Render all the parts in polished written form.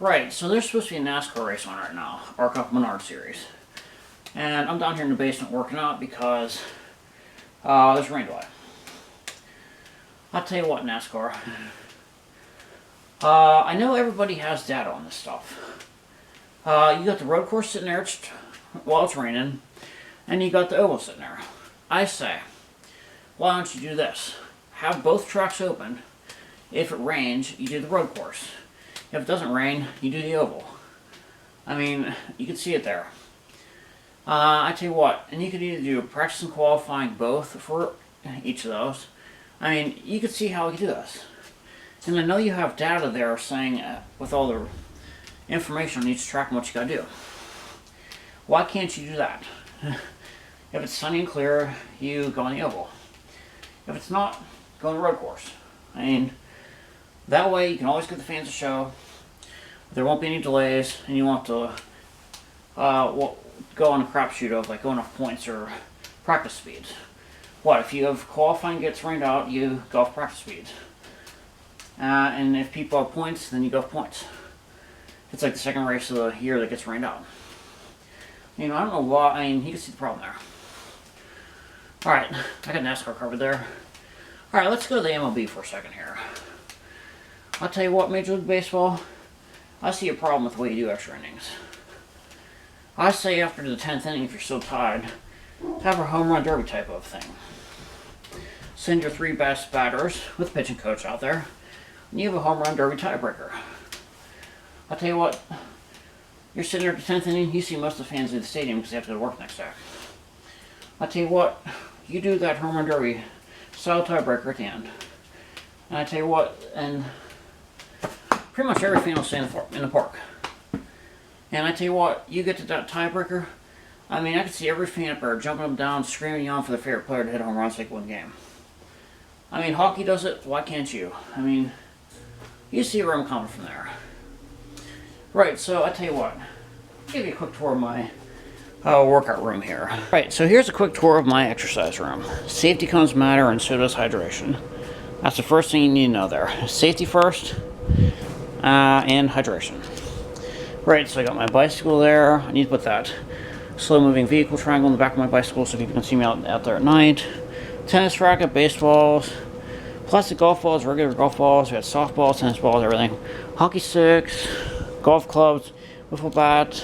Right, so there's supposed to be a NASCAR race on right now, our Cup Menard Series. And I'm down here in the basement working out because there's a rain delay. I'll tell you what, NASCAR. I know everybody has data on this stuff. You got the road course sitting there while it's raining, and you got the oval sitting there. I say, why don't you do this? Have both tracks open. If it rains, you do the road course. If it doesn't rain, you do the oval. I mean, you can see it there. I tell you what, and you could either do practice and qualifying both for each of those. I mean, you could see how we could do this. And I know you have data there saying, with all the information on each track and what you gotta do. Why can't you do that? If it's sunny and clear, you go on the oval. If it's not, go on the road course. I mean, that way you can always give the fans a show. There won't be any delays, and you won't have to go on a crapshoot of like going off points or practice speeds. What if you have qualifying gets rained out, you go off practice speeds. And if people have points, then you go off points. It's like the second race of the year that gets rained out. You know, I don't know why. I mean, you can see the problem there. All right, I got NASCAR covered there. All right, let's go to the MLB for a second here. I'll tell you what, Major League Baseball, I see a problem with the way you do extra innings. I say after the 10th inning, if you're so tired, have a home run derby type of thing. Send your 3 best batters with the pitching coach out there, and you have a home run derby tiebreaker. I'll tell you what, you're sitting there at the 10th inning, you see most of the fans in the stadium because they have to go to work next day. I'll tell you what, you do that home run derby style tiebreaker at the end. And I tell you what, and pretty much every fan will stay in the park. And I tell you what, you get to that tiebreaker, I mean, I can see every fan up there jumping up and down, screaming yelling for their favorite player to hit a home run so they can win the game. I mean, hockey does it, why can't you? I mean, you see where I'm coming from there. Right, so I tell you what, I'll give you a quick tour of my workout room here. Right, so here's a quick tour of my exercise room. Safety cones matter, and so does hydration. That's the first thing you need to know there. Safety first, and hydration. Right, so I got my bicycle there. I need to put that slow-moving vehicle triangle in the back of my bicycle so people can see me out there at night. Tennis racket, baseballs, plastic golf balls, regular golf balls. We had softballs, tennis balls, everything. Hockey sticks, golf clubs, wiffle bat,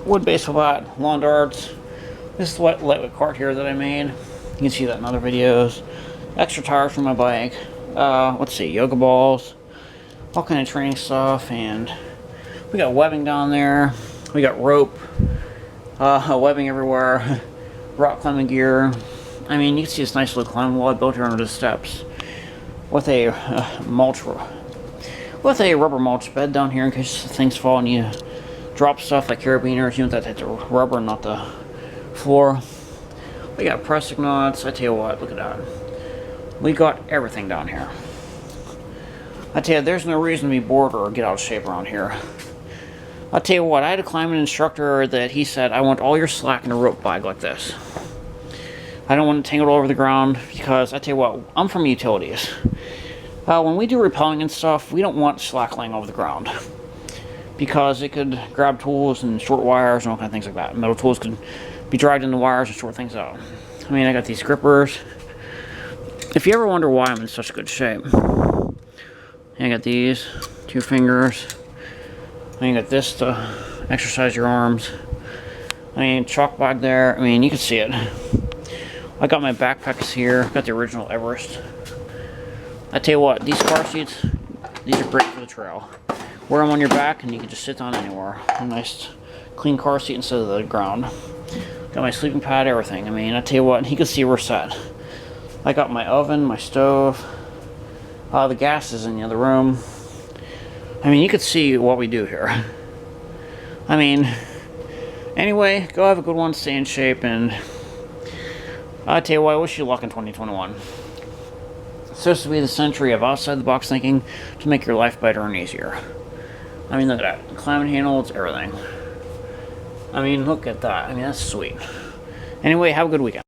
wood baseball bat, lawn darts. This is the lightweight cart here that I made. You can see that in other videos. Extra tires for my bike. Let's see, yoga balls, all kind of training stuff, and we got webbing down there. We got rope, webbing everywhere, rock climbing gear. I mean, you can see this nice little climbing wall I built here under the steps with a rubber mulch bed down here in case things fall and you drop stuff like carabiners. You want that to hit the rubber and not the floor. We got pressing knots. I tell you what, look at that. We got everything down here. I tell you, there's no reason to be bored or get out of shape around here. I'll tell you what, I had a climbing instructor that he said, I want all your slack in a rope bag like this. I don't want it tangled all over the ground because, I tell you what, I'm from utilities. When we do rappelling and stuff, we don't want slack laying over the ground because it could grab tools and short wires and all kind of things like that. Metal tools could be dragged in the wires and short things out. I mean, I got these grippers. If you ever wonder why I'm in such good shape, I got these 2 fingers. I got this to exercise your arms. I mean, chalk bag there. I mean, you can see it. I got my backpacks here. Got the original Everest. I tell you what, these car seats, these are great for the trail. Wear them on your back and you can just sit down anywhere. A nice clean car seat instead of the ground. Got my sleeping pad, everything. I mean, I tell you what, you can see we're set. I got my oven, my stove. The gas is in the other room. I mean, you can see what we do here. I mean, anyway, go have a good one, stay in shape, and I tell you what, I wish you luck in 2021. It's supposed to be the century of outside-the-box thinking to make your life better and easier. I mean, look at that. Climbing handles, everything. I mean, look at that. I mean, that's sweet. Anyway, have a good weekend.